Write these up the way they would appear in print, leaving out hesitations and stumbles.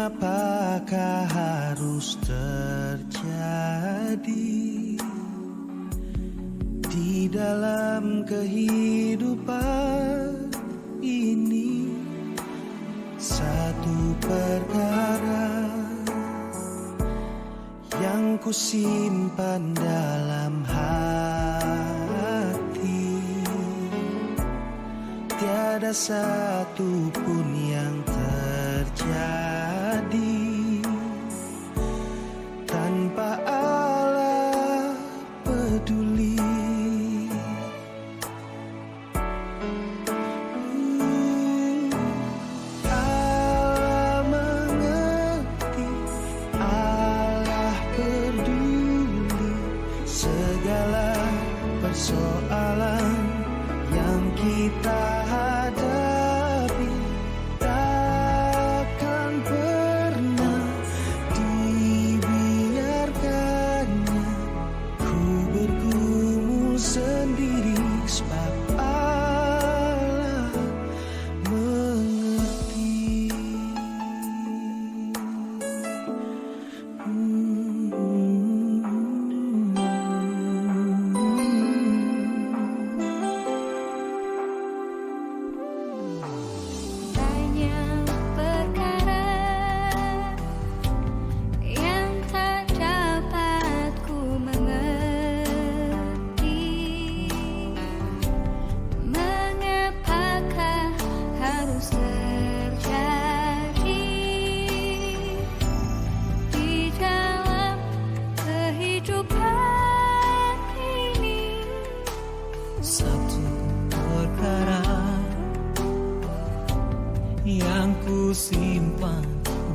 Mengapakah harus terjadi di dalam kehidupan ini? Satu perkara yang kusimpan dalam hati, tiada satu pun yang terjadi tanpa Allah peduli. Allah mengerti, Allah peduli segala persoalan yang kita hadapi. Takkan pernah dibiarkannya ku bergumul sendiri, sebab Allah mengerti. Banyak perkara yang tak dapat ku mengerti. Mengapakah harus terjadi di dalam kehidupan ini? Satu perkara yang ku simpan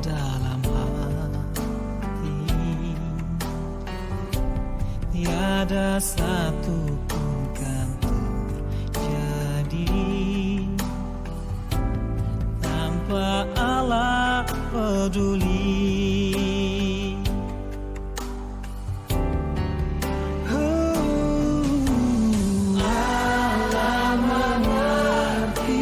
dalam hati, tiada satu pun kan terjadi tanpa Allah peduli. Allah mengerti.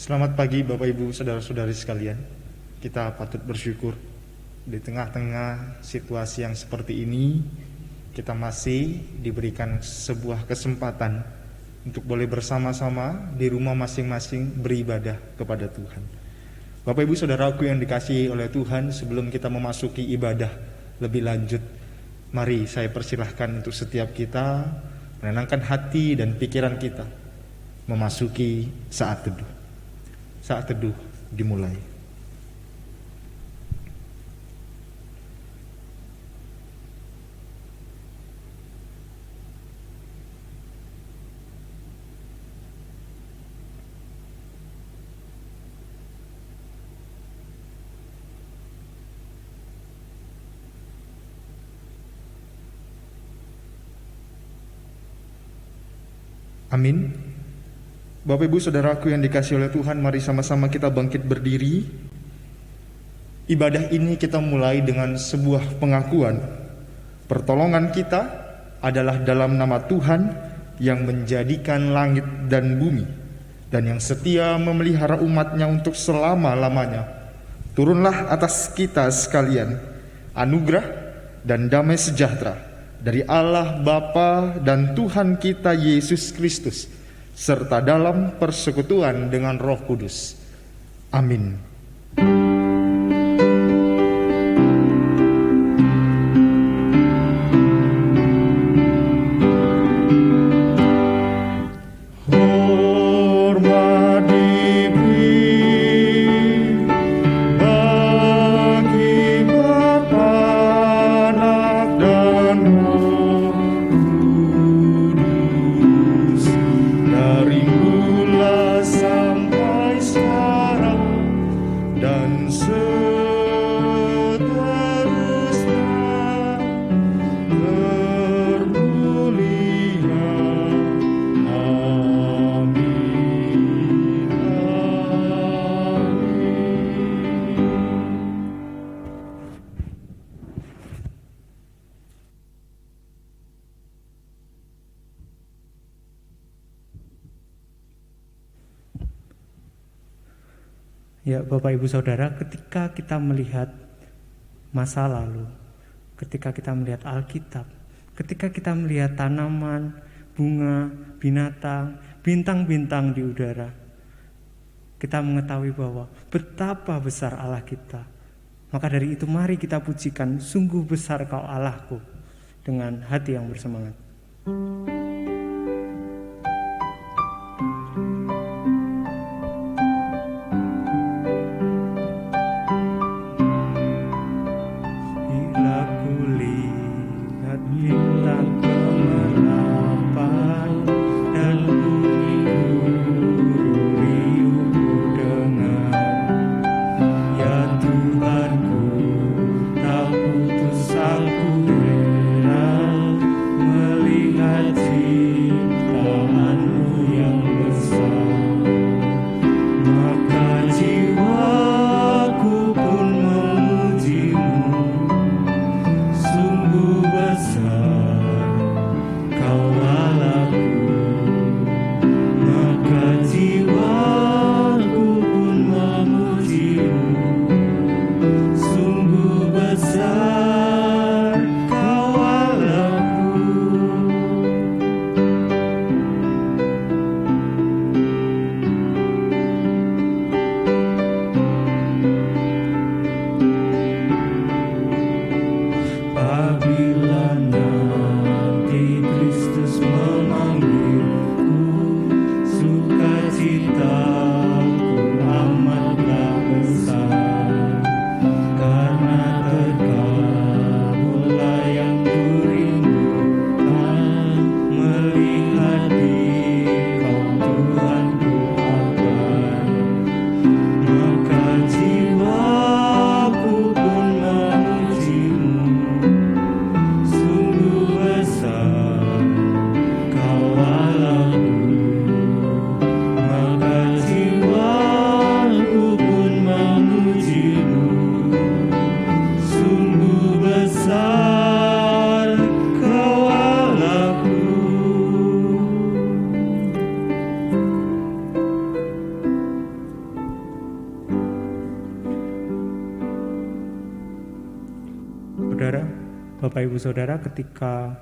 Selamat pagi Bapak Ibu Saudara-saudari sekalian. Kita patut bersyukur di tengah-tengah situasi yang seperti ini, kita masih diberikan sebuah kesempatan untuk boleh bersama-sama di rumah masing-masing beribadah kepada Tuhan. Bapak Ibu Saudaraku yang dikasihi oleh Tuhan, sebelum kita memasuki ibadah lebih lanjut, mari saya persilahkan untuk setiap kita menenangkan hati dan pikiran kita memasuki saat teduh. Saat teduh dimulai. Amin. Bapak Ibu Saudaraku yang dikasihi oleh Tuhan, mari sama-sama kita bangkit berdiri. Ibadah ini kita mulai dengan sebuah pengakuan. Pertolongan kita adalah dalam nama Tuhan yang menjadikan langit dan bumi, dan yang setia memelihara umatnya untuk selama-lamanya. Turunlah atas kita sekalian anugerah dan damai sejahtera dari Allah Bapa dan Tuhan kita Yesus Kristus, serta dalam persekutuan dengan Roh Kudus. Amin. Hormat diberi bagi Bapa, Anak, dan Roh Kudus, dari mula sampai sekarang dan seterusnya termulia. Amin. Amin. Ya Bapak Ibu Saudara, ketika kita melihat masa lalu, ketika kita melihat Alkitab, ketika kita melihat tanaman, bunga, binatang, bintang-bintang di udara, kita mengetahui bahwa betapa besar Allah kita. Maka dari itu mari kita pujikan, sungguh besar Kau Allahku, dengan hati yang bersemangat. Bila kulihat bintang kemerapan dan bunyi guru riuhku dengar, ya Tuhanku, tak putus aku rela melihat ciptaanmu yang besar. Maka jiwaku pun memujimu, sungguh besar Kau Allahku. Maka jiwaku pun memujimu, sungguh besar Kau Allahku. Apabila nanti Kristus memanggilku, sukacitaku amatlah besar, karena terkabullah yang kurindukan, melihat Dikau Tuhanku abad. Maka jiwaku pun memujimu, sungguh besar Kau Allahku. Maka jiwaku pun memujimu, sungguh besar Kau Allahku. Saudara, Bapak Ibu Saudara, ketika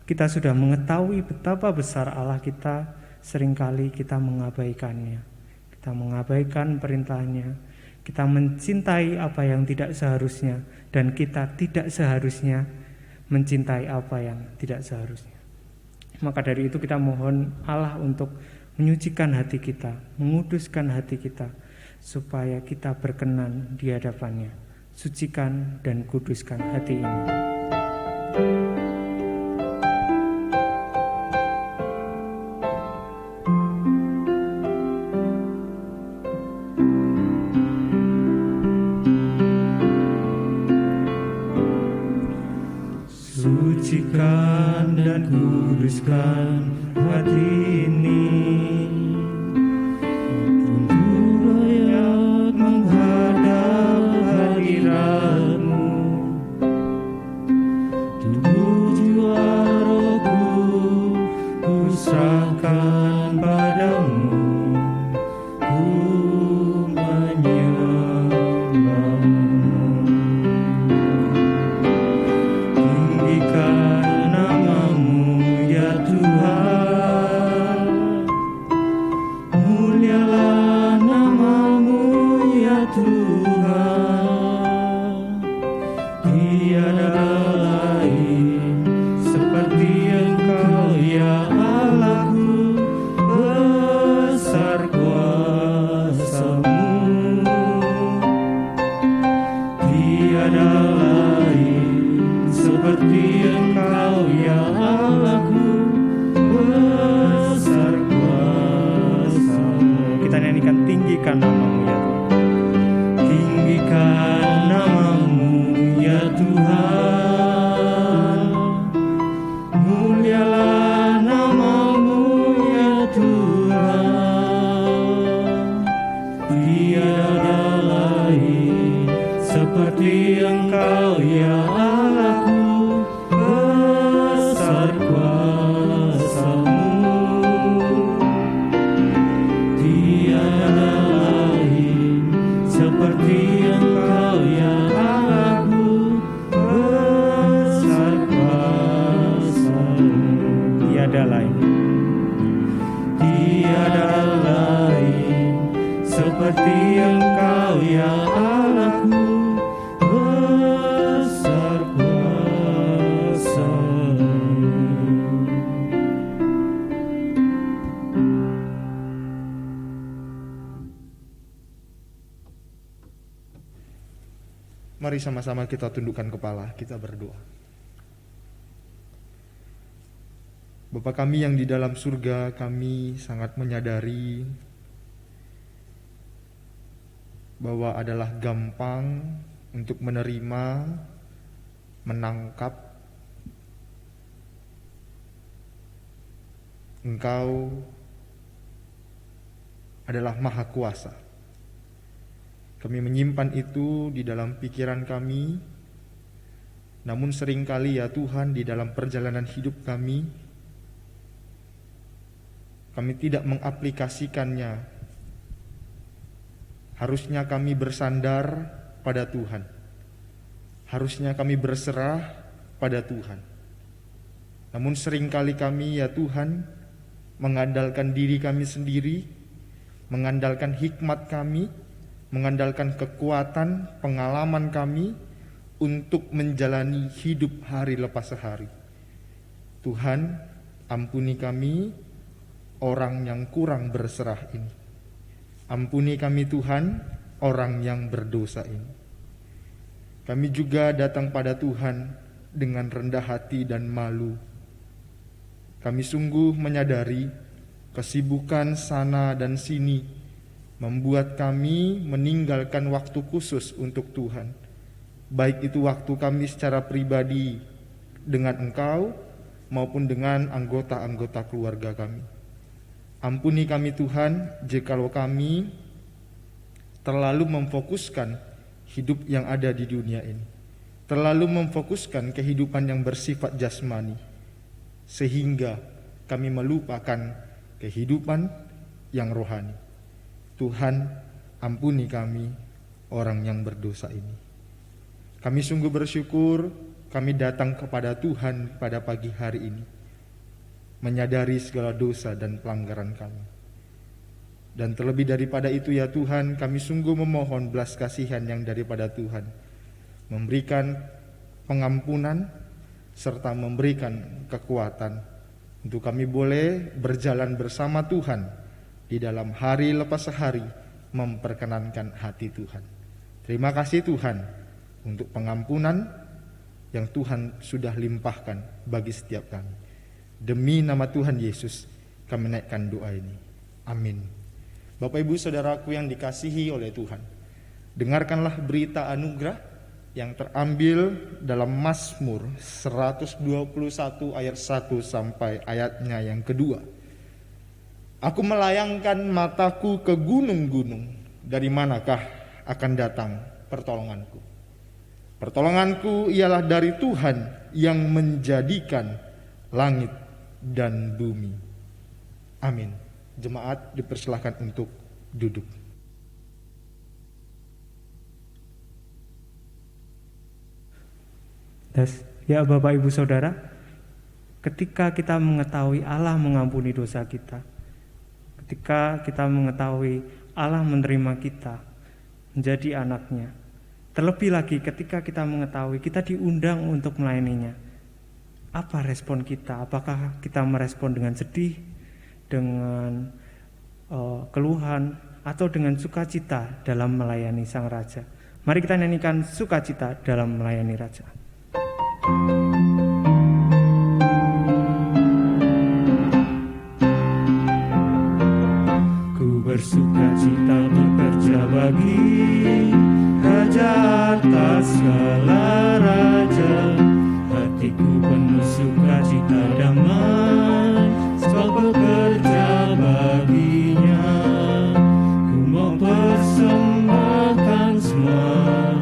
kita sudah mengetahui betapa besar Allah kita, seringkali kita mengabaikannya. Kita mengabaikan perintahnya, kita mencintai apa yang tidak seharusnya, dan kita tidak seharusnya mencintai apa yang tidak seharusnya. Maka dari itu kita mohon Allah untuk menyucikan hati kita, menguduskan hati kita, supaya kita berkenan di hadapannya. Sucikan dan kuduskan hati ini. Sucikan dan kuduskan hati ini, untuk layak menghadap hadirat-Mu. Tubuh jiwa rohku ku serahkan padamu, ku menyembah-Mu. Tinggikan nama-Mu ya Tuhan. seperti Engkau ya Allahku, besar kuasa-Mu. Mari sama-sama kita tundukkan kepala, kita berdoa. Bapa kami yang di dalam surga, kami sangat menyadari bahwa adalah gampang untuk menerima, menangkap Engkau adalah Maha Kuasa. Kami menyimpan itu di dalam pikiran kami, namun seringkali ya Tuhan di dalam perjalanan hidup kami tidak mengaplikasikannya. Harusnya kami bersandar pada Tuhan. Harusnya kami berserah pada Tuhan. Namun seringkali kami ya Tuhan mengandalkan diri kami sendiri, mengandalkan hikmat kami, mengandalkan kekuatan, pengalaman kami untuk menjalani hidup hari lepas hari. Tuhan, ampuni kami, orang yang kurang berserah ini. Ampuni kami Tuhan, orang yang berdosa ini. Kami juga datang pada Tuhan dengan rendah hati dan malu. Kami sungguh menyadari kesibukan sana dan sini membuat kami meninggalkan waktu khusus untuk Tuhan. Baik itu waktu kami secara pribadi dengan Engkau maupun dengan anggota-anggota keluarga kami. Ampuni kami Tuhan jikalau kami terlalu memfokuskan hidup yang ada di dunia ini, terlalu memfokuskan kehidupan yang bersifat jasmani, sehingga kami melupakan kehidupan yang rohani. Tuhan, ampuni kami, orang yang berdosa ini. Kami sungguh bersyukur kami datang kepada Tuhan pada pagi hari ini, menyadari segala dosa dan pelanggaran kami. Dan terlebih daripada itu ya Tuhan, kami sungguh memohon belas kasihan yang daripada Tuhan, memberikan pengampunan serta memberikan kekuatan untuk kami boleh berjalan bersama Tuhan di dalam hari lepas hari memperkenankan hati Tuhan. Terima kasih Tuhan untuk pengampunan yang Tuhan sudah limpahkan bagi setiap kami. Demi nama Tuhan Yesus kami naikkan doa ini. Amin. Bapak Ibu Saudaraku yang dikasihi oleh Tuhan, dengarkanlah berita anugerah yang terambil dalam Mazmur 121 ayat 1 sampai ayatnya yang kedua. Aku melayangkan mataku ke gunung-gunung, dari manakah akan datang pertolonganku? Pertolonganku ialah dari Tuhan yang menjadikan langit dan bumi. Amin. Jemaat dipersilahkan untuk duduk. Ya Bapak Ibu Saudara, ketika kita mengetahui Allah mengampuni dosa kita, ketika kita mengetahui Allah menerima kita menjadi anaknya, terlebih lagi ketika kita mengetahui kita diundang untuk melayaninya, apa respon kita? Apakah kita merespon dengan sedih, dengan keluhan, atau dengan sukacita dalam melayani Sang Raja? Mari kita nyanyikan sukacita dalam melayani Raja. Ku bersukacita bekerja bagi Raja atas segala raja. Hatiku penuh sukacita damai, sebab bekerja baginya. Ku mau persembahkan semua,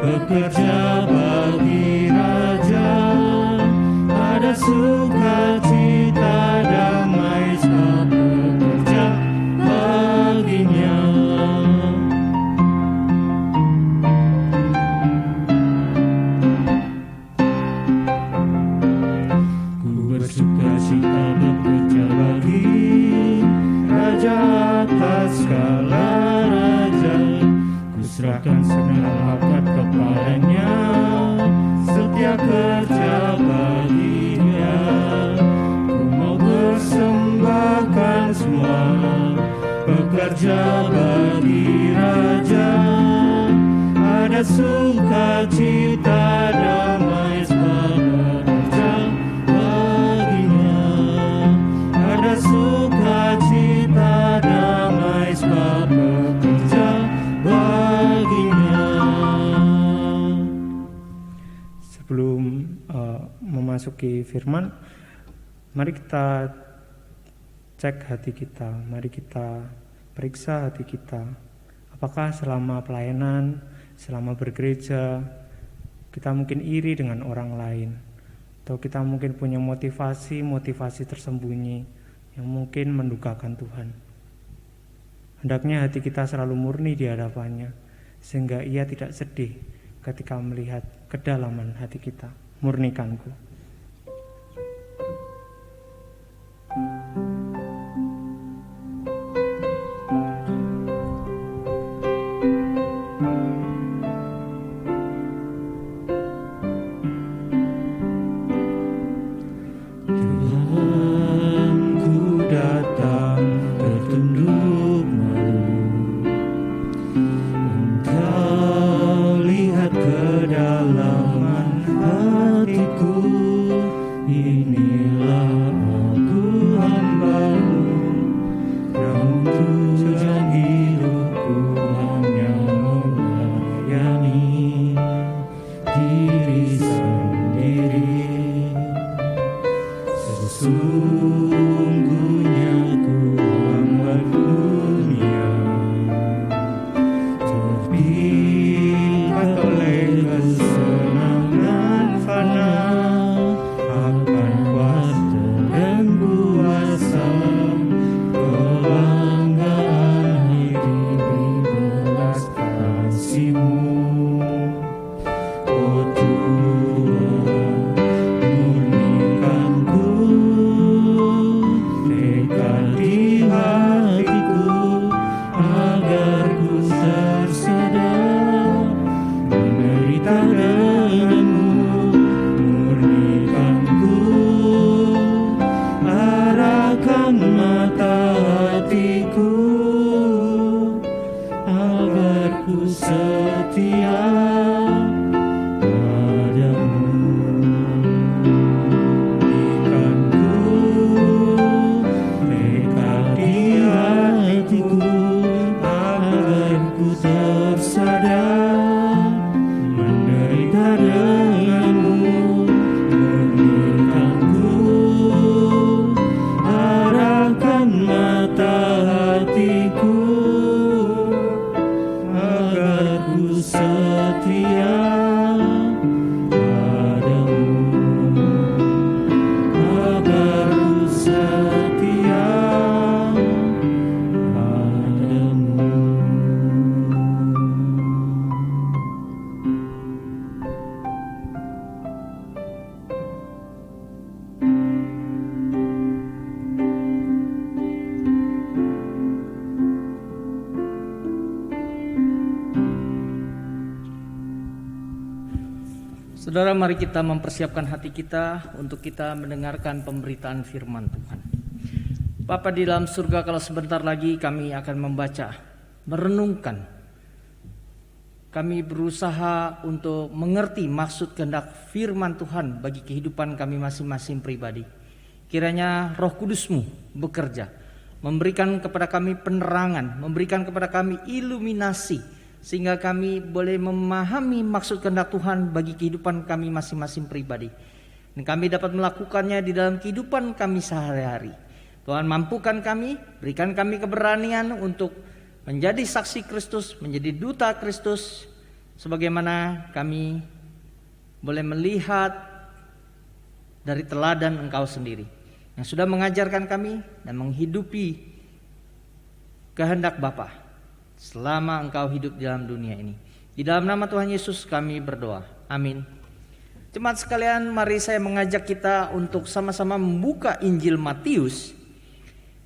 bekerja bagi Raja. Ada sukacita damai, sebab bekerja baginya. Ku bersukacita bekerja bagi Raja atas segala raja. serahkan segenap harkat kepadanya, setia kerja baginya. Ku mau persembahkan semua, bekerja bagi Raja. Ada sukacita damai sebab bekerja baginya. Ada sukacita damai sebab bekerja baginya. Sebelum memasuki firman, mari kita cek hati kita, mari kita periksa hati kita. Apakah selama pelayanan, selama bergereja, kita mungkin iri dengan orang lain, atau kita mungkin punya motivasi tersembunyi yang mungkin mendukakan Tuhan. Hendaknya hati kita selalu murni di hadapannya, sehingga Ia tidak sedih ketika melihat kedalaman hati kita. Murnikanku. Saudara, mari kita mempersiapkan hati kita untuk kita mendengarkan pemberitaan firman Tuhan. Bapa di dalam surga, kalau sebentar lagi kami akan membaca, merenungkan. Kami berusaha untuk mengerti maksud kehendak firman Tuhan bagi kehidupan kami masing-masing pribadi. Kiranya Roh Kudus-Mu bekerja, memberikan kepada kami penerangan, memberikan kepada kami iluminasi, sehingga kami boleh memahami maksud kehendak Tuhan bagi kehidupan kami masing-masing pribadi. Dan kami dapat melakukannya di dalam kehidupan kami sehari-hari. Tuhan, mampukan kami, berikan kami keberanian untuk menjadi saksi Kristus, menjadi duta Kristus, sebagaimana kami boleh melihat dari teladan Engkau sendiri, yang sudah mengajarkan kami dan menghidupi kehendak Bapa selama Engkau hidup di dalam dunia ini. Di dalam nama Tuhan Yesus kami berdoa. Amin. Jemaat sekalian, mari saya mengajak kita untuk sama-sama membuka Injil Matius.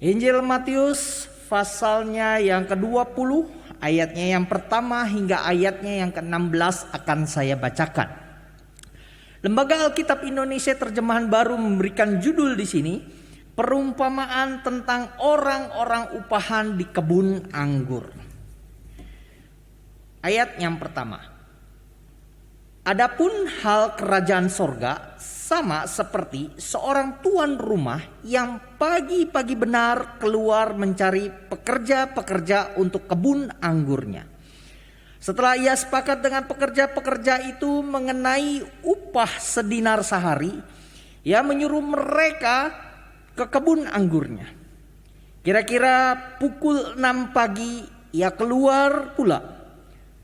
Injil Matius pasalnya yang ke-20 ayatnya yang pertama hingga ayatnya yang ke-16 akan saya bacakan. Lembaga Alkitab Indonesia Terjemahan Baru memberikan judul di sini, perumpamaan tentang orang-orang upahan di kebun anggur. Ayat yang pertama. Adapun hal kerajaan sorga sama seperti seorang tuan rumah yang pagi-pagi benar keluar mencari pekerja-pekerja untuk kebun anggurnya. Setelah ia sepakat dengan pekerja-pekerja itu mengenai upah sedinar sehari, ia menyuruh mereka ke kebun anggurnya. Kira-kira pukul 6 pagi ia keluar pula,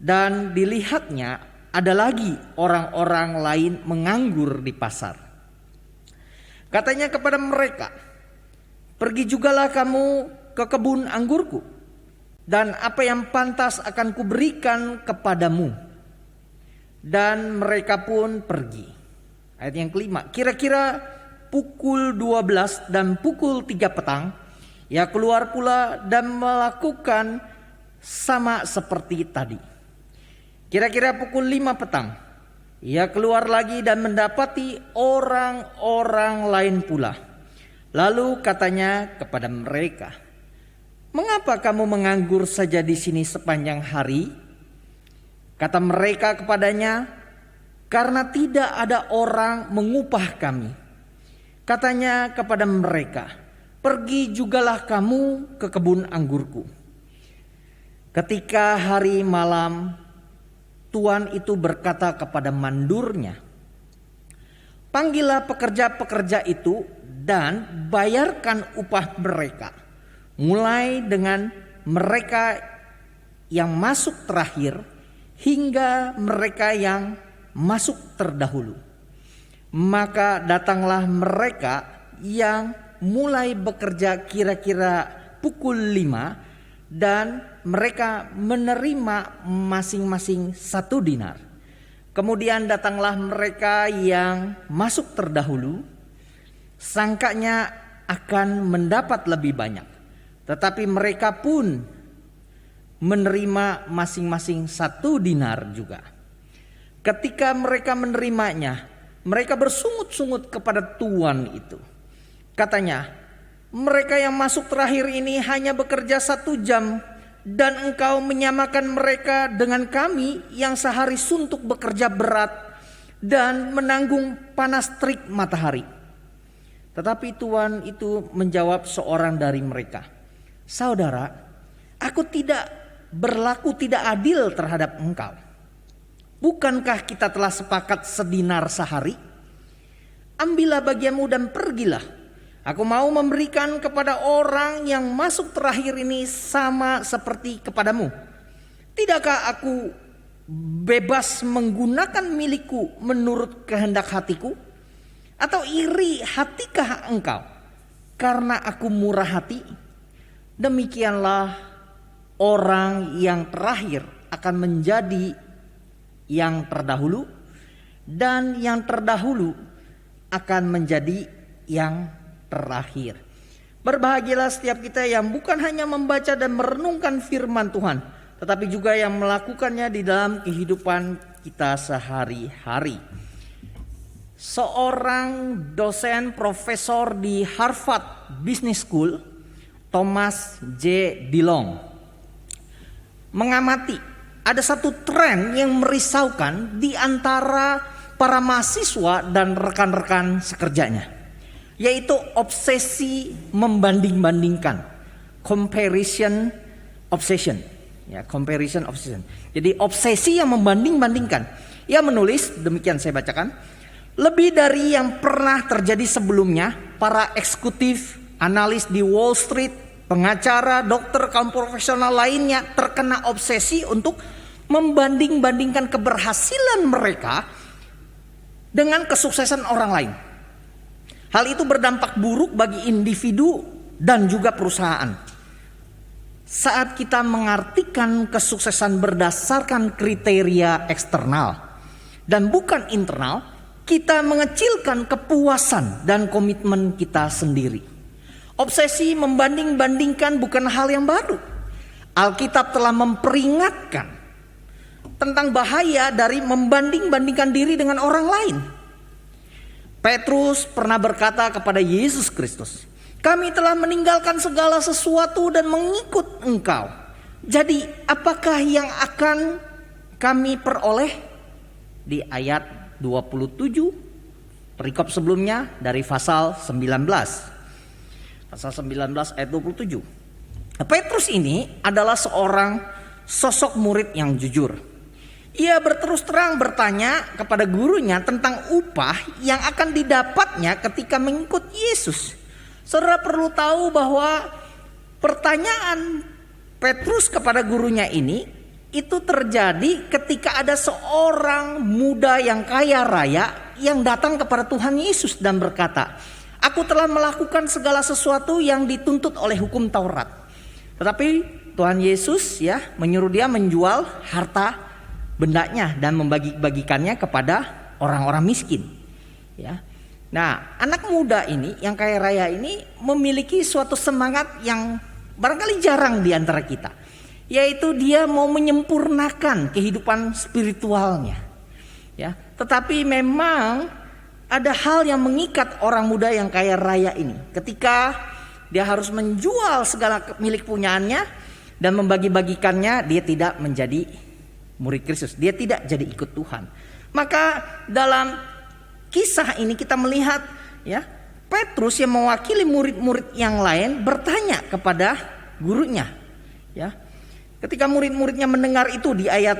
dan dilihatnya ada lagi orang-orang lain menganggur di pasar. Katanya kepada mereka, pergi jugalah kamu ke kebun anggurku, dan apa yang pantas akan kuberikan kepadamu. Dan mereka pun pergi. Ayat yang kelima, kira-kira pukul 12 dan pukul 3 petang, ia keluar pula dan melakukan sama seperti tadi. Kira-kira pukul 5 petang, ia keluar lagi dan mendapati orang-orang lain pula. Lalu katanya kepada mereka, mengapa kamu menganggur saja di sini sepanjang hari? Kata mereka kepadanya, karena tidak ada orang mengupah kami. Katanya kepada mereka, pergi jugalah kamu ke kebun anggurku. Ketika hari malam, tuan itu berkata kepada mandurnya, panggillah pekerja-pekerja itu dan bayarkan upah mereka, mulai dengan mereka yang masuk terakhir hingga mereka yang masuk terdahulu. Maka datanglah mereka yang mulai bekerja kira-kira pukul 5 dan mereka menerima masing-masing 1 dinar. Kemudian datanglah mereka yang masuk terdahulu, sangkanya akan mendapat lebih banyak. Tetapi mereka pun menerima masing-masing 1 dinar juga. Ketika mereka menerimanya, mereka bersungut-sungut kepada tuan itu. Katanya, mereka yang masuk terakhir ini hanya bekerja 1 jam, dan engkau menyamakan mereka dengan kami yang sehari suntuk bekerja berat dan menanggung panas terik matahari. Tetapi tuan itu menjawab seorang dari mereka, saudara, aku tidak berlaku tidak adil terhadap engkau. Bukankah kita telah sepakat sedinar sehari? Ambillah bagianmu dan pergilah. Aku mau memberikan kepada orang yang masuk terakhir ini sama seperti kepadamu. Tidakkah aku bebas menggunakan milikku menurut kehendak hatiku? Atau iri hatikah engkau karena aku murah hati? Demikianlah orang yang terakhir akan menjadi yang terdahulu, dan yang terdahulu akan menjadi yang terakhir. Berbahagialah setiap kita yang bukan hanya membaca dan merenungkan firman Tuhan, tetapi juga yang melakukannya di dalam kehidupan kita sehari-hari. Seorang dosen profesor di Harvard Business School, Thomas J. DeLong, mengamati ada satu tren yang merisaukan di antara para mahasiswa dan rekan-rekan sekerjanya, yaitu obsesi membanding-bandingkan, comparison obsession. Ya, comparison obsession. Jadi obsesi yang membanding-bandingkan. Ia menulis, demikian saya bacakan, lebih dari yang pernah terjadi sebelumnya, para eksekutif, analis di Wall Street, pengacara, dokter, kaum profesional lainnya terkena obsesi untuk membanding-bandingkan keberhasilan mereka dengan kesuksesan orang lain. Hal itu berdampak buruk bagi individu dan juga perusahaan. Saat kita mengartikan kesuksesan berdasarkan kriteria eksternal dan bukan internal, kita mengecilkan kepuasan dan komitmen kita sendiri. Obsesi membanding-bandingkan bukan hal yang baru. Alkitab telah memperingatkan tentang bahaya dari membanding-bandingkan diri dengan orang lain. Petrus pernah berkata kepada Yesus Kristus, "Kami telah meninggalkan segala sesuatu dan mengikut Engkau. Jadi apakah yang akan kami peroleh?" Di ayat 27 perikop sebelumnya dari pasal 19. Pasal 19 ayat 27. Petrus ini adalah seorang sosok murid yang jujur. Ia berterus terang bertanya kepada gurunya tentang upah yang akan didapatnya ketika mengikut Yesus. Saudara perlu tahu bahwa pertanyaan Petrus kepada gurunya ini itu terjadi ketika ada seorang muda yang kaya raya yang datang kepada Tuhan Yesus dan berkata, "Aku telah melakukan segala sesuatu yang dituntut oleh hukum Taurat." Tetapi Tuhan Yesus menyuruh dia menjual harta bendanya dan membagi-bagikannya kepada orang-orang miskin. Nah, anak muda ini yang kaya raya ini memiliki suatu semangat yang barangkali jarang di antara kita, yaitu dia mau menyempurnakan kehidupan spiritualnya. Tetapi memang ada hal yang mengikat orang muda yang kaya raya ini. Ketika dia harus menjual segala milik punyaannya dan membagi-bagikannya, dia tidak menjadi murid Kristus. Dia tidak jadi ikut Tuhan. Maka dalam kisah ini kita melihat Petrus yang mewakili murid-murid yang lain bertanya kepada gurunya. Ketika murid-muridnya mendengar itu di ayat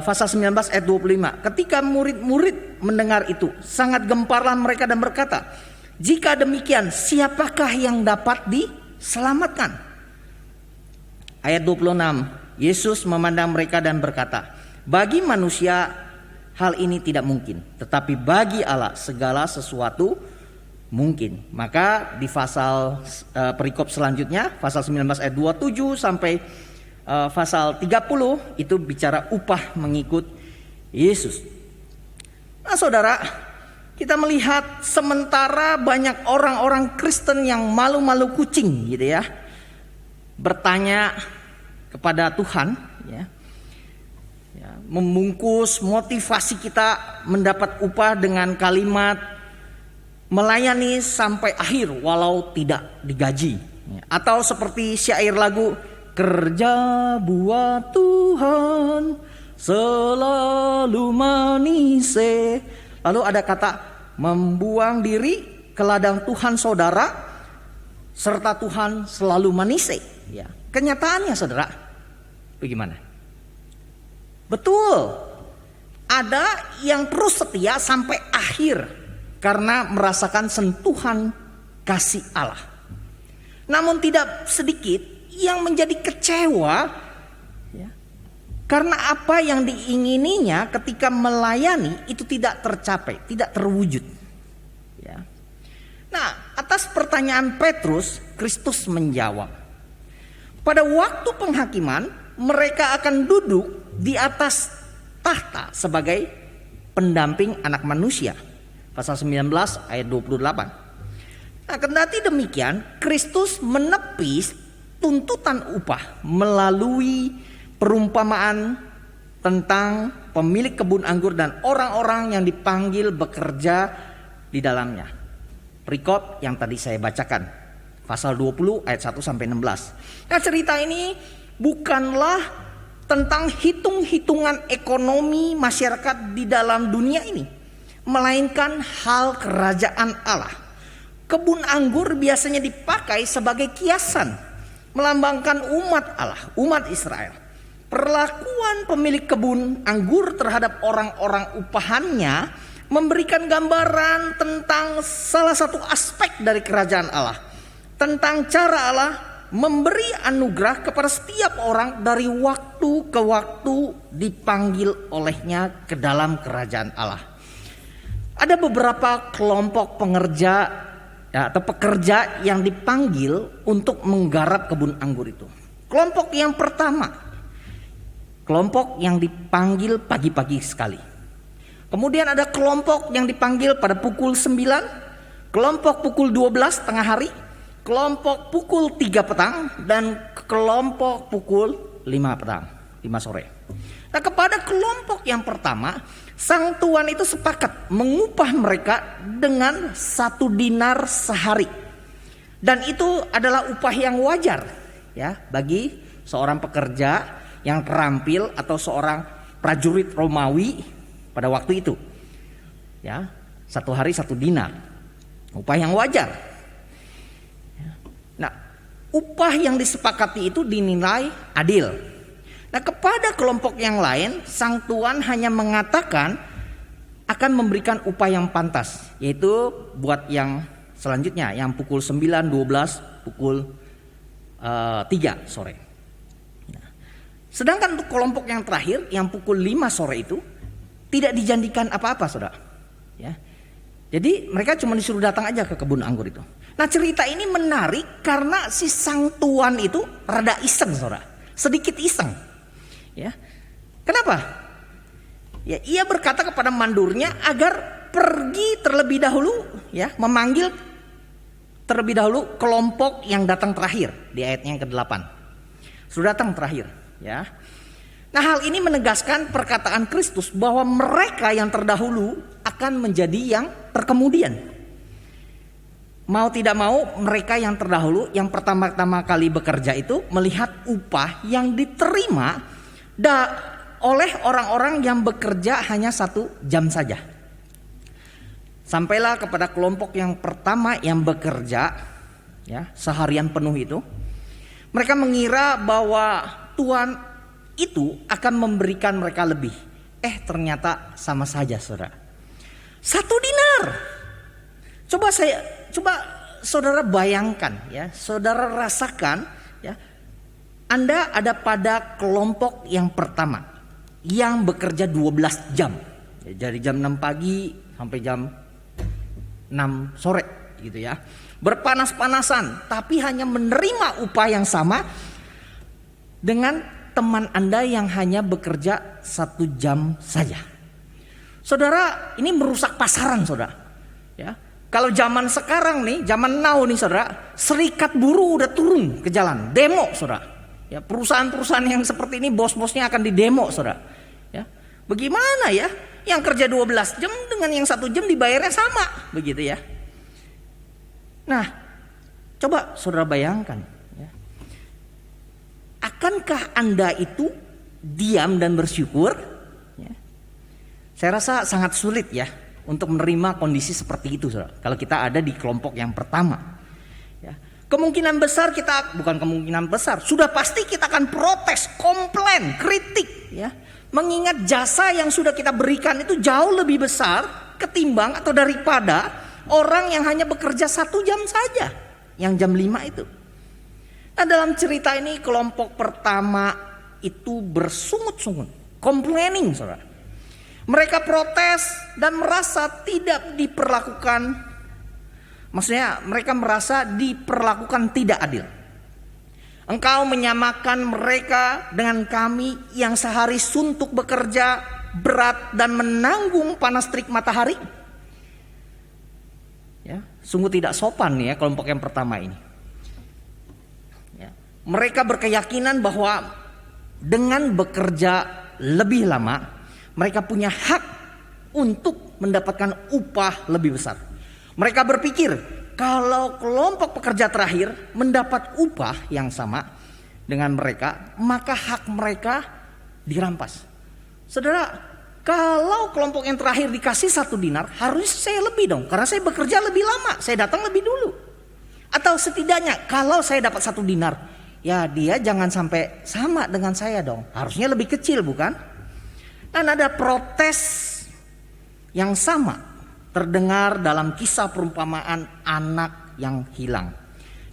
pasal 19 ayat 25. Ketika murid-murid mendengar itu, sangat gemparlah mereka dan berkata, "Jika demikian, siapakah yang dapat diselamatkan?" Ayat 26. Yesus memandang mereka dan berkata, "Bagi manusia hal ini tidak mungkin, tetapi bagi Allah segala sesuatu mungkin." Maka di pasal perikop selanjutnya, pasal 19 ayat 27 sampai pasal 30 itu bicara upah mengikut Yesus. Nah, saudara, kita melihat sementara banyak orang-orang Kristen yang malu-malu kucing bertanya kepada Tuhan, membungkus motivasi kita mendapat upah dengan kalimat melayani sampai akhir walau tidak digaji, atau seperti syair lagu, "Kerja buat Tuhan selalu manis." Lalu ada kata membuang diri ke ladang Tuhan saudara, serta Tuhan selalu manis. Kenyataannya saudara, bagaimana? Betul, ada yang terus setia sampai akhir karena merasakan sentuhan kasih Allah. Namun tidak sedikit yang menjadi kecewa karena apa yang diingininya ketika melayani itu tidak tercapai, tidak terwujud. Nah, atas pertanyaan Petrus, Kristus menjawab, "Pada waktu penghakiman mereka akan duduk di atas tahta sebagai pendamping anak manusia." Pasal 19 ayat 28. Nah, kendati demikian, Kristus menepis tuntutan upah melalui perumpamaan tentang pemilik kebun anggur dan orang-orang yang dipanggil bekerja di dalamnya. Perikop yang tadi saya bacakan, pasal 20 ayat 1 sampai 16. Nah, cerita ini bukanlah tentang hitung-hitungan ekonomi masyarakat di dalam dunia ini, melainkan hal kerajaan Allah. Kebun anggur biasanya dipakai sebagai kiasan, melambangkan umat Allah, umat Israel. Perlakuan pemilik kebun anggur terhadap orang-orang upahannya memberikan gambaran tentang salah satu aspek dari kerajaan Allah, tentang cara Allah memberi anugerah kepada setiap orang dari waktu ke waktu dipanggil olehnya ke dalam kerajaan Allah. Ada beberapa kelompok pengerja atau pekerja yang dipanggil untuk menggarap kebun anggur itu. Kelompok yang pertama, kelompok yang dipanggil pagi-pagi sekali. Kemudian ada kelompok yang dipanggil pada pukul 9, kelompok pukul 12 tengah hari, kelompok pukul 3 petang, dan kelompok pukul 5 petang, 5 sore. Nah, kepada kelompok yang pertama, sang tuan itu sepakat mengupah mereka dengan 1 dinar sehari. Dan itu adalah upah yang wajar ya bagi seorang pekerja yang terampil atau seorang prajurit Romawi pada waktu itu. Ya, 1 hari 1 dinar. Upah yang wajar. Nah, upah yang disepakati itu dinilai adil. Nah, kepada kelompok yang lain, sang tuan hanya mengatakan akan memberikan upah yang pantas, yaitu buat yang selanjutnya, yang pukul 9, 12, pukul 3 sore. Nah, sedangkan untuk kelompok yang terakhir, yang pukul 5 sore itu, tidak dijanjikan apa-apa, saudara. Ya. Jadi mereka cuma disuruh datang aja ke kebun anggur itu. Nah, cerita ini menarik karena si sang tuan itu rada iseng, saudara. Sedikit iseng. Ya. Kenapa? Ya, ia berkata kepada mandurnya agar pergi terlebih dahulu, ya, memanggil terlebih dahulu kelompok yang datang terakhir di ayatnya yang ke-8. Sudah datang terakhir, ya. Nah, hal ini menegaskan perkataan Kristus bahwa mereka yang terdahulu akan menjadi yang terkemudian. Mau tidak mau, mereka yang terdahulu, yang pertama-tama kali bekerja itu melihat upah yang diterima oleh orang-orang yang bekerja hanya 1 jam saja. Sampailah kepada kelompok yang pertama yang bekerja ya seharian penuh itu. Mereka mengira bahwa Tuhan itu akan memberikan mereka lebih. Ternyata sama saja, saudara. 1 dinar. Coba saudara bayangkan ya, saudara rasakan ya. Anda ada pada kelompok yang pertama yang bekerja 12 jam. Dari jam 6 pagi sampai jam 6 sore gitu ya. Berpanas-panasan tapi hanya menerima upah yang sama dengan teman Anda yang hanya bekerja 1 jam saja. Saudara, ini merusak pasaran, saudara. Ya. Kalau zaman sekarang nih, zaman now nih, saudara, serikat buruh udah turun ke jalan, demo, saudara. Ya, perusahaan-perusahaan yang seperti ini bos-bosnya akan didemo, saudara. Ya, bagaimana ya? Yang kerja 12 jam dengan yang 1 jam dibayarnya sama, begitu ya. Nah, coba saudara bayangkan. Ya. Akankah Anda itu diam dan bersyukur? Ya. Saya rasa sangat sulit ya untuk menerima kondisi seperti itu, saudara. Kalau kita ada di kelompok yang pertama. Kemungkinan besar sudah pasti kita akan protes, komplain, kritik ya. Mengingat jasa yang sudah kita berikan itu jauh lebih besar ketimbang atau daripada orang yang hanya bekerja 1 jam saja, yang jam 5 itu. Nah, dalam cerita ini kelompok pertama itu bersungut-sungut, complaining, saudara. Mereka protes dan merasa tidak diperlakukan. Maksudnya mereka merasa diperlakukan tidak adil. Engkau menyamakan mereka dengan kami yang sehari suntuk bekerja berat dan menanggung panas terik matahari. Ya, sungguh tidak sopan ya kelompok yang pertama ini. Ya, mereka berkeyakinan bahwa dengan bekerja lebih lama, mereka punya hak untuk mendapatkan upah lebih besar. Mereka berpikir kalau kelompok pekerja terakhir mendapat upah yang sama dengan mereka, maka hak mereka dirampas. Saudara, kalau kelompok yang terakhir dikasih 1 dinar, harus saya lebih dong, karena saya bekerja lebih lama, saya datang lebih dulu. Atau setidaknya kalau saya dapat 1 dinar, ya dia jangan sampai sama dengan saya dong, harusnya lebih kecil, bukan? Dan ada protes yang sama terdengar dalam kisah perumpamaan anak yang hilang.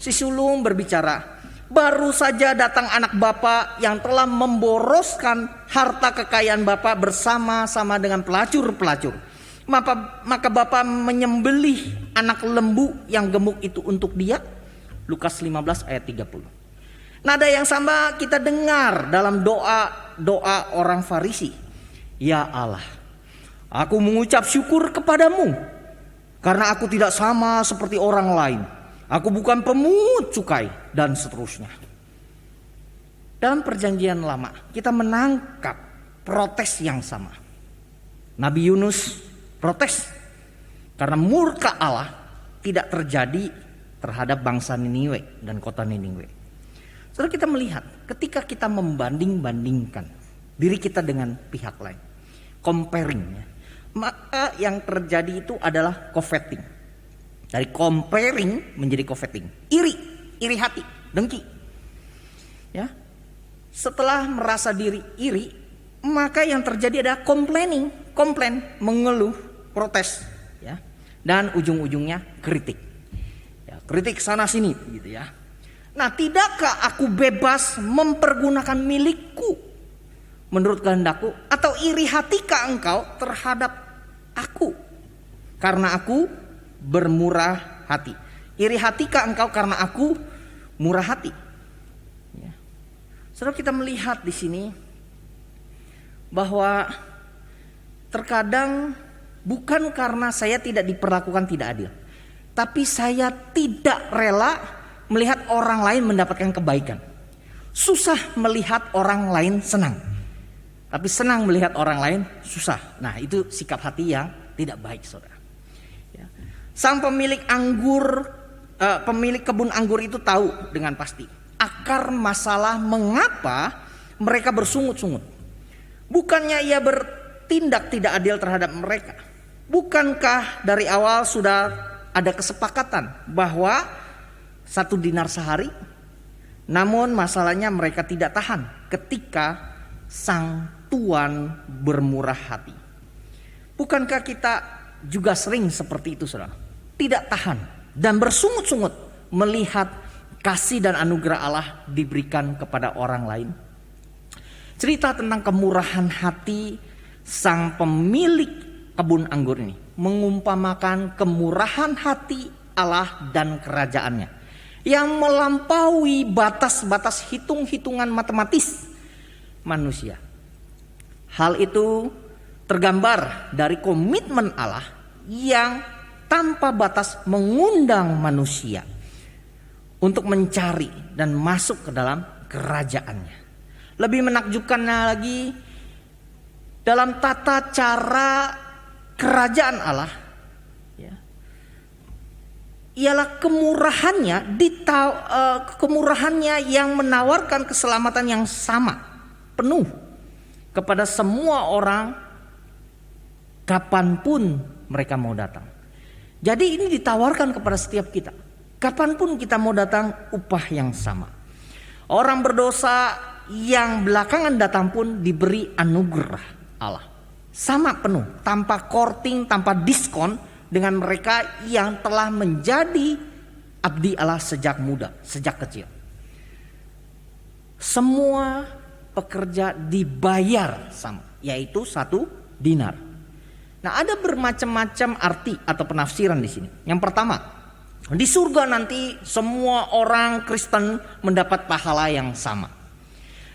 Si sulung berbicara, baru saja datang anak bapa yang telah memboroskan harta kekayaan bapa bersama-sama dengan pelacur-pelacur. Maka bapa menyembelih anak lembu yang gemuk itu untuk dia. Lukas 15 ayat 30. Nada yang sama kita dengar dalam doa orang Farisi. Ya Allah, aku mengucap syukur kepadamu karena aku tidak sama seperti orang lain. Aku bukan pemungut cukai dan seterusnya. Dalam perjanjian lama kita menangkap protes yang sama. Nabi Yunus protes karena murka Allah tidak terjadi terhadap bangsa Niniwe dan kota Niniwe. Saudara, kita melihat ketika kita membanding-bandingkan diri kita dengan pihak lain, comparing, maka yang terjadi itu adalah coveting. Dari comparing menjadi coveting, iri hati, dengki. Ya, setelah merasa diri iri, maka yang terjadi adalah komplain, mengeluh, protes, ya, dan ujung-ujungnya kritik, ya, kritik sana sini, gitu ya. Nah, tidakkah aku bebas mempergunakan milikku menurut kehendakku, atau iri hatikah engkau terhadap aku karena aku bermurah hati? Iri hatikah engkau karena aku murah hati? Saudara, kita melihat di sini bahwa terkadang bukan karena saya tidak diperlakukan tidak adil, tapi saya tidak rela melihat orang lain mendapatkan kebaikan. Susah melihat orang lain senang, tapi senang melihat orang lain susah. Nah, itu sikap hati yang tidak baik, saudara. Ya. Sang pemilik kebun anggur itu tahu dengan pasti akar masalah mengapa mereka bersungut-sungut. Bukannya ia bertindak tidak adil terhadap mereka. Bukankah dari awal sudah ada kesepakatan bahwa 1 dinar sehari? Namun masalahnya mereka tidak tahan ketika sang tuan bermurah hati. Bukankah kita juga sering seperti itu, saudara? Tidak tahan dan bersungut-sungut melihat kasih dan anugerah Allah diberikan kepada orang lain. Cerita tentang kemurahan hati sang pemilik kebun anggur ini mengumpamakan kemurahan hati Allah dan kerajaannya yang melampaui batas-batas hitung-hitungan matematis manusia. Hal itu tergambar dari komitmen Allah yang tanpa batas mengundang manusia untuk mencari dan masuk ke dalam kerajaannya. Lebih menakjubkannya lagi, dalam tata cara kerajaan Allah, ya, ialah kemurahannya yang menawarkan keselamatan yang sama, penuh kepada semua orang kapanpun mereka mau datang. Jadi ini ditawarkan kepada setiap kita. Kapanpun kita mau datang, upah yang sama. Orang berdosa yang belakangan datang pun diberi anugerah Allah. Sama penuh, tanpa courting, tanpa diskon dengan mereka yang telah menjadi abdi Allah sejak muda, sejak kecil. Semua pekerja dibayar sama, yaitu 1 dinar. Nah, ada bermacam-macam arti atau penafsiran di sini. Yang pertama, di surga nanti semua orang Kristen mendapat pahala yang sama.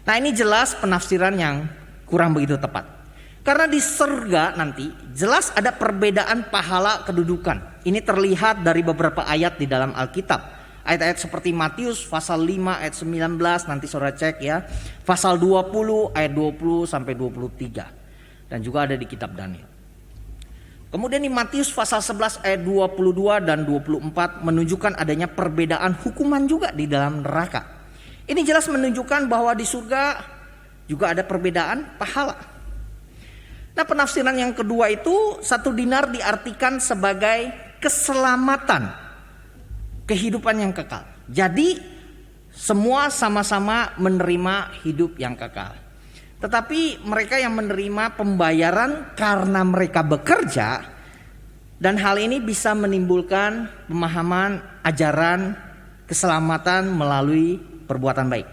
Nah, ini jelas penafsiran yang kurang begitu tepat. Karena di surga nanti jelas ada perbedaan pahala kedudukan. Ini terlihat dari beberapa ayat di dalam Alkitab. Ayat-ayat seperti Matius pasal 5 ayat 19, nanti saudara cek ya. Pasal 20 ayat 20 sampai 23. Dan juga ada di kitab Daniel. Kemudian di Matius pasal 11 ayat 22 dan 24 menunjukkan adanya perbedaan hukuman juga di dalam neraka. Ini jelas menunjukkan bahwa di surga juga ada perbedaan pahala. Nah, penafsiran yang kedua itu 1 dinar diartikan sebagai keselamatan, kehidupan yang kekal. Jadi semua sama-sama menerima hidup yang kekal. Tetapi mereka yang menerima pembayaran karena mereka bekerja, dan hal ini bisa menimbulkan pemahaman ajaran keselamatan melalui perbuatan baik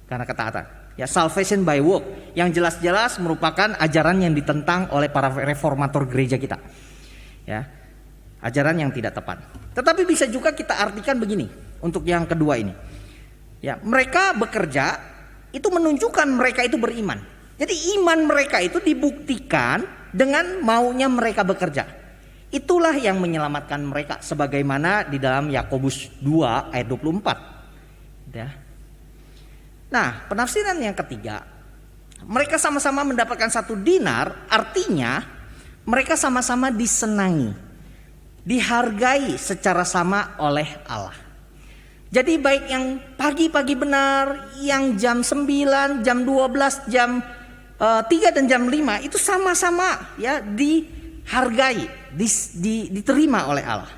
karena ketaatan. Ya, salvation by work yang jelas-jelas merupakan ajaran yang ditentang oleh para reformator gereja kita. Ya, ajaran yang tidak tepat. Tetapi bisa juga kita artikan begini untuk yang kedua ini. Ya, mereka bekerja itu menunjukkan mereka itu beriman. Jadi iman mereka itu dibuktikan dengan maunya mereka bekerja. Itulah yang menyelamatkan mereka sebagaimana di dalam Yakobus 2 ayat 24. Ya. Nah, penafsiran yang ketiga, mereka sama-sama mendapatkan 1 dinar, artinya mereka sama-sama disenangi, dihargai secara sama oleh Allah. Jadi baik yang pagi-pagi benar, yang jam 9, jam 12, jam 3 dan jam 5 itu sama-sama ya dihargai, diterima oleh Allah.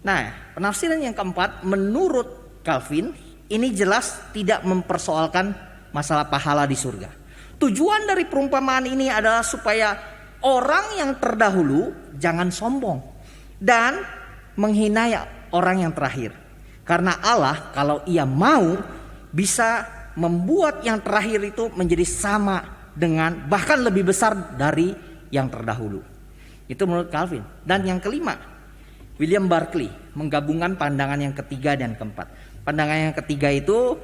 Nah, penafsiran yang keempat menurut Calvin ini jelas tidak mempersoalkan masalah pahala di surga. Tujuan dari perumpamaan ini adalah supaya orang yang terdahulu jangan sombong dan menghina orang yang terakhir. Karena Allah kalau ia mau bisa membuat yang terakhir itu menjadi sama dengan bahkan lebih besar dari yang terdahulu. Itu menurut Calvin. Dan yang kelima, William Barclay menggabungkan pandangan yang ketiga dan keempat. Pandangan yang ketiga itu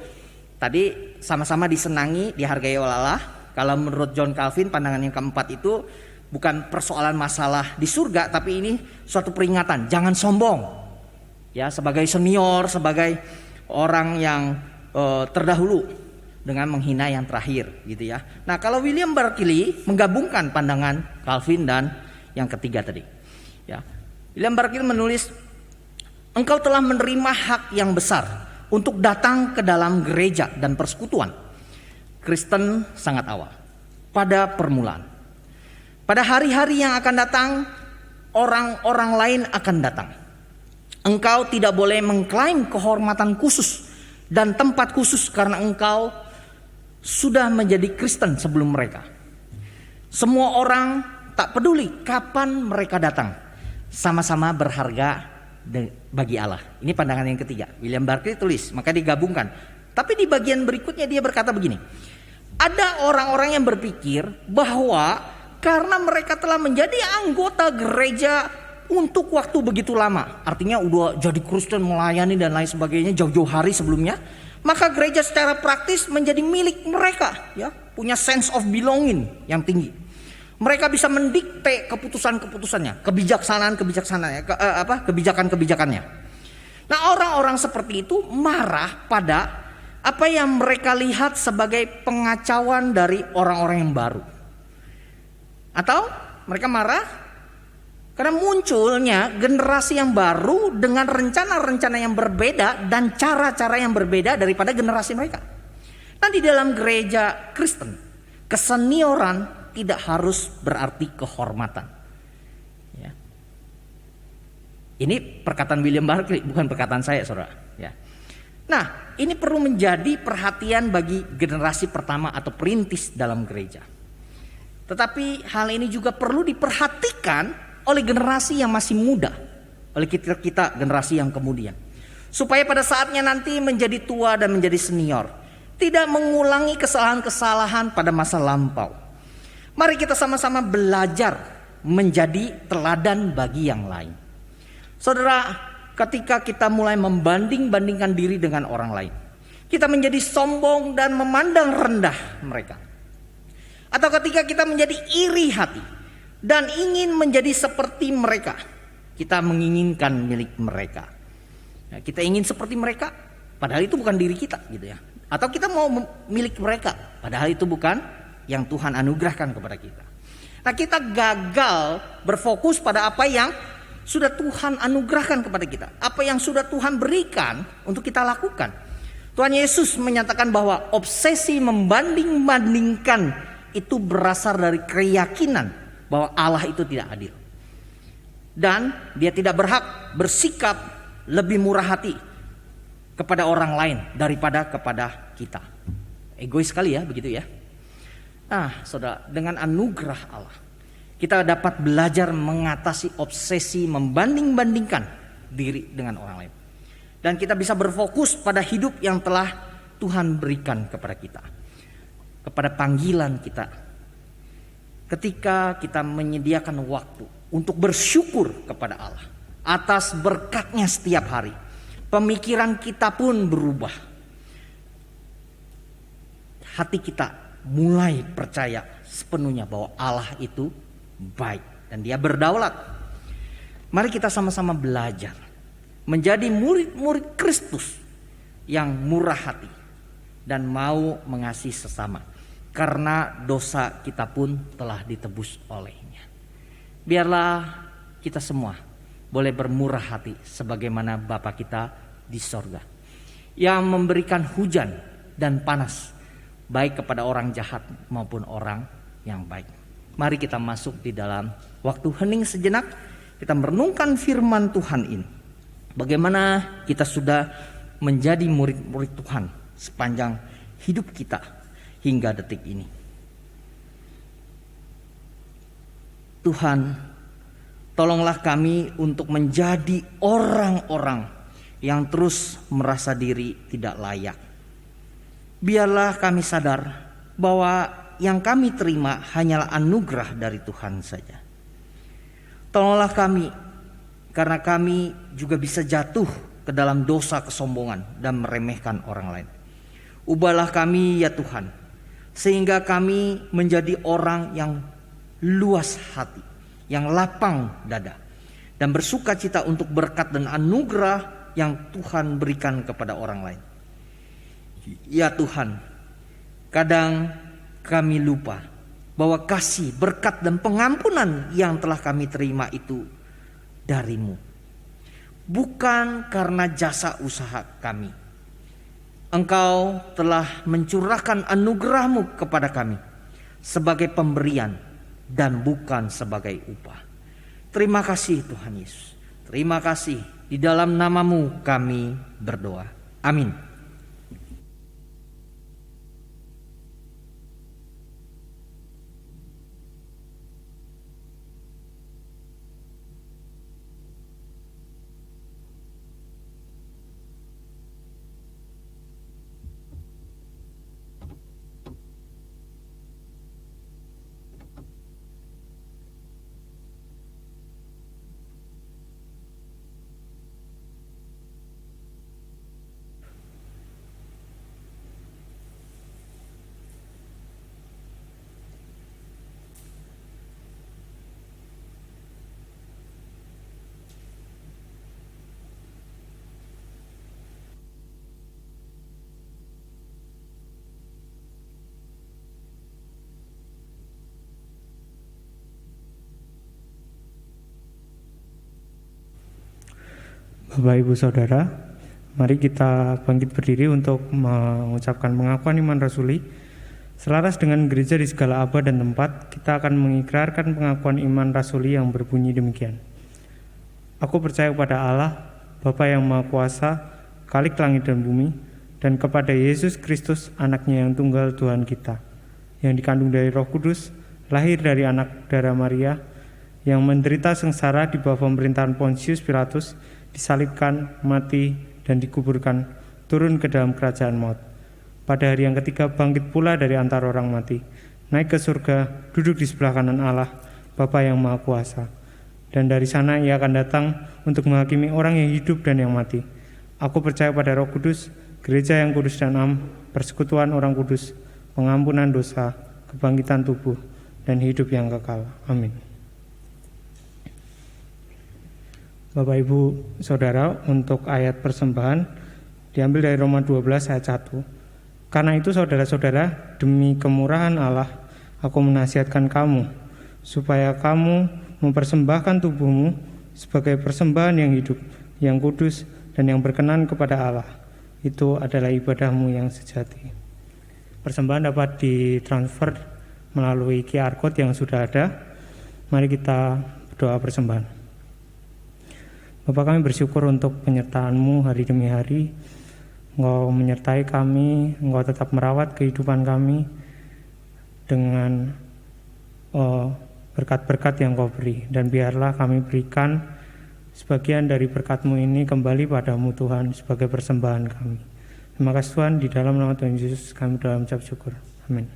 tadi sama-sama disenangi, dihargai oleh Allah. Kalau menurut John Calvin pandangan yang keempat itu bukan persoalan masalah di surga, tapi ini suatu peringatan, jangan sombong. Ya, sebagai senior, sebagai orang yang terdahulu dengan menghina yang terakhir gitu ya. Nah, kalau William Barclay menggabungkan pandangan Calvin dan yang ketiga tadi. Ya. William Barclay menulis, engkau telah menerima hak yang besar untuk datang ke dalam gereja dan persekutuan Kristen sangat awal pada permulaan. Pada hari-hari yang akan datang, orang-orang lain akan datang. Engkau tidak boleh mengklaim kehormatan khusus dan tempat khusus karena engkau sudah menjadi Kristen sebelum mereka. Semua orang tak peduli kapan mereka datang, sama-sama berharga bagi Allah. Ini pandangan yang ketiga. William Barclay tulis, maka digabungkan. Tapi di bagian berikutnya dia berkata begini. Ada orang-orang yang berpikir bahwa karena mereka telah menjadi anggota gereja untuk waktu begitu lama, artinya udah jadi Kristen, melayani dan lain sebagainya jauh-jauh hari sebelumnya, maka gereja secara praktis menjadi milik mereka, ya, punya sense of belonging yang tinggi. Mereka bisa mendikte keputusan-keputusannya, kebijakan-kebijakannya. Nah, orang-orang seperti itu marah pada apa yang mereka lihat sebagai pengacauan dari orang-orang yang baru. Atau mereka marah karena munculnya generasi yang baru dengan rencana-rencana yang berbeda dan cara-cara yang berbeda daripada generasi mereka. Dan di dalam gereja Kristen, kesenioran tidak harus berarti kehormatan. Ya. Ini perkataan William Barclay, bukan perkataan saya, saudara. Ya. Nah, ini perlu menjadi perhatian bagi generasi pertama atau perintis dalam gereja. Tetapi hal ini juga perlu diperhatikan oleh generasi yang masih muda, oleh kita generasi yang kemudian, supaya pada saatnya nanti menjadi tua dan menjadi senior, tidak mengulangi kesalahan-kesalahan pada masa lampau. Mari kita sama-sama belajar menjadi teladan bagi yang lain. Saudara, ketika kita mulai membanding-bandingkan diri dengan orang lain, kita menjadi sombong dan memandang rendah mereka. Atau ketika kita menjadi iri hati dan ingin menjadi seperti mereka, kita menginginkan milik mereka. Nah, kita ingin seperti mereka, padahal itu bukan diri kita, gitu ya. Atau kita mau milik mereka, padahal itu bukan yang Tuhan anugerahkan kepada kita. Nah, kita gagal berfokus pada apa yang sudah Tuhan anugerahkan kepada kita, apa yang sudah Tuhan berikan untuk kita lakukan. Tuhan Yesus menyatakan bahwa obsesi membanding-bandingkan itu berasal dari keyakinan bahwa Allah itu tidak adil. Dan dia tidak berhak bersikap lebih murah hati kepada orang lain daripada kepada kita. Egois sekali ya, begitu ya. Nah, saudara, dengan anugerah Allah, kita dapat belajar mengatasi obsesi membanding-bandingkan diri dengan orang lain. Dan kita bisa berfokus pada hidup yang telah Tuhan berikan kepada kita, kepada panggilan kita. Ketika kita menyediakan waktu untuk bersyukur kepada Allah atas berkatnya setiap hari, pemikiran kita pun berubah. Hati kita mulai percaya sepenuhnya bahwa Allah itu baik dan dia berdaulat. Mari kita sama-sama belajar menjadi murid-murid Kristus yang murah hati, dan mau mengasihi sesama, karena dosa kita pun telah ditebus olehnya. Biarlah kita semua boleh bermurah hati sebagaimana Bapa kita di sorga, yang memberikan hujan dan panas baik kepada orang jahat maupun orang yang baik. Mari kita masuk di dalam waktu hening sejenak. Kita merenungkan firman Tuhan ini. Bagaimana kita sudah menjadi murid-murid Tuhan sepanjang hidup kita hingga detik ini. Tuhan, tolonglah kami untuk menjadi orang-orang yang terus merasa diri tidak layak. Biarlah kami sadar bahwa yang kami terima hanyalah anugerah dari Tuhan saja. Tolonglah kami, karena kami juga bisa jatuh ke dalam dosa kesombongan dan meremehkan orang lain. Ubahlah kami ya Tuhan, sehingga kami menjadi orang yang luas hati, yang lapang dada, dan bersuka cita untuk berkat dan anugerah yang Tuhan berikan kepada orang lain. Ya Tuhan, kadang kami lupa bahwa kasih, berkat, dan pengampunan yang telah kami terima itu dari-Mu, bukan karena jasa usaha kami. Engkau telah mencurahkan anugerah-Mu kepada kami sebagai pemberian dan bukan sebagai upah. Terima kasih Tuhan Yesus. Terima kasih, di dalam nama-Mu kami berdoa. Amin. Bapak Ibu Saudara, mari kita bangkit berdiri untuk mengucapkan pengakuan iman rasuli. Selaras dengan gereja di segala abad dan tempat, kita akan mengikrarkan pengakuan iman rasuli yang berbunyi demikian. Aku percaya kepada Allah, Bapa yang Maha Kuasa, Khalik langit dan bumi, dan kepada Yesus Kristus, anaknya yang tunggal Tuhan kita, yang dikandung dari Roh Kudus, lahir dari anak darah Maria, yang menderita sengsara di bawah pemerintahan Pontius Pilatus, disalibkan, mati, dan dikuburkan, turun ke dalam kerajaan maut. Pada hari yang ketiga bangkit pula dari antara orang mati, naik ke surga, duduk di sebelah kanan Allah, Bapa yang Maha Kuasa. Dan dari sana Ia akan datang untuk menghakimi orang yang hidup dan yang mati. Aku percaya pada Roh Kudus, gereja yang kudus dan am, persekutuan orang kudus, pengampunan dosa, kebangkitan tubuh, dan hidup yang kekal. Amin. Bapak Ibu Saudara, untuk ayat persembahan diambil dari Roma 12 ayat 1. Karena itu saudara-saudara, demi kemurahan Allah, aku menasihatkan kamu, supaya kamu mempersembahkan tubuhmu sebagai persembahan yang hidup, yang kudus, dan yang berkenan kepada Allah. Itu adalah ibadahmu yang sejati. Persembahan dapat ditransfer melalui QR Code yang sudah ada. Mari kita berdoa persembahan. Bapak, kami bersyukur untuk penyertaan-Mu hari demi hari. Engkau menyertai kami, Engkau tetap merawat kehidupan kami dengan berkat-berkat yang Engkau beri. Dan biarlah kami berikan sebagian dari berkat-Mu ini kembali padamu Tuhan sebagai persembahan kami. Terima kasih Tuhan, di dalam nama Tuhan Yesus kami dalam ucap syukur. Amin.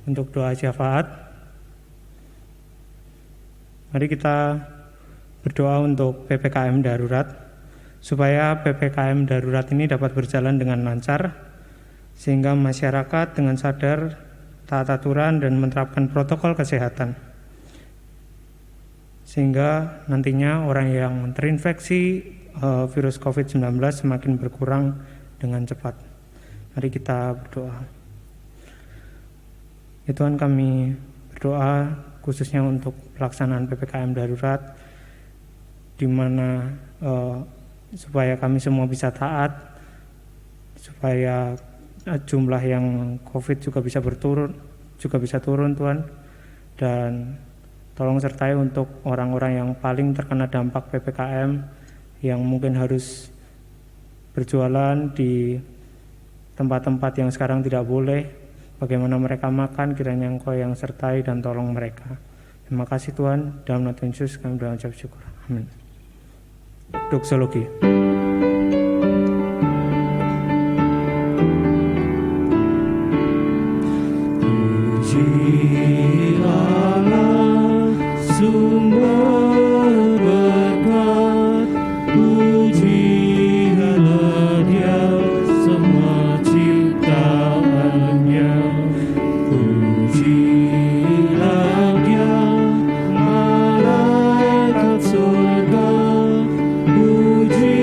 Untuk doa syafaat, mari kita berdoa untuk PPKM darurat, supaya PPKM darurat ini dapat berjalan dengan lancar, sehingga masyarakat dengan sadar taat aturan dan menerapkan protokol kesehatan, sehingga nantinya orang yang terinfeksi virus COVID-19 semakin berkurang dengan cepat. Mari kita berdoa. Ya Tuhan, kami berdoa khususnya untuk pelaksanaan PPKM darurat, di mana supaya kami semua bisa taat, supaya jumlah yang COVID juga bisa turun Tuhan, dan tolong sertai untuk orang-orang yang paling terkena dampak PPKM, yang mungkin harus berjualan di tempat-tempat yang sekarang tidak boleh. Bagaimana mereka makan, kiranya Engkau yang sertai dan tolong mereka. Terima kasih Tuhan, dalam nama Tuhan Yesus kami berucap syukur. Amin. Doksologi. Puji Allah, sumber berkat, pujilah Dia semua ciptaannya, pujilah Dia malaikat surga, puji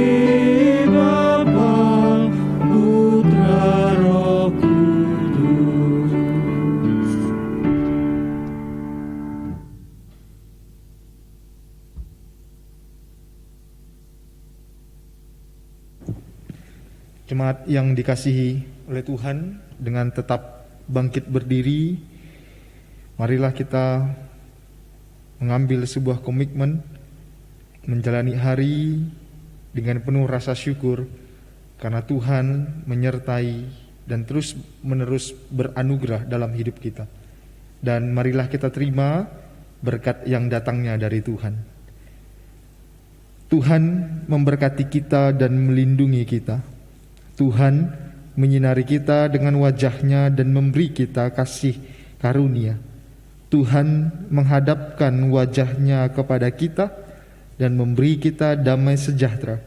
Bapa, Putra, Roh Kudus. Jemaat yang dikasihi oleh Tuhan, dengan tetap bangkit berdiri, marilah kita mengambil sebuah komitmen menjalani hari dengan penuh rasa syukur karena Tuhan menyertai dan terus-menerus beranugerah dalam hidup kita. Dan marilah kita terima berkat yang datangnya dari Tuhan. Tuhan memberkati kita dan melindungi kita. Tuhan menyinari kita dengan wajah-Nya dan memberi kita kasih karunia. Tuhan menghadapkan wajah-Nya kepada kita dan memberi kita damai sejahtera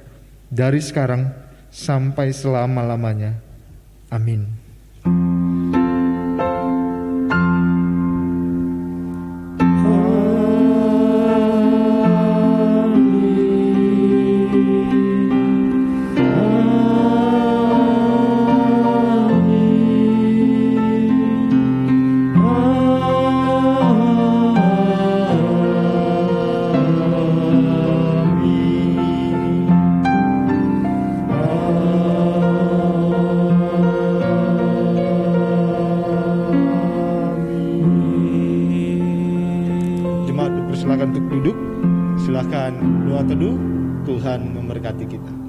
dari sekarang sampai selama-lamanya. Amin. Silakan untuk duduk, silakan doa teduh. Tuhan memberkati kita.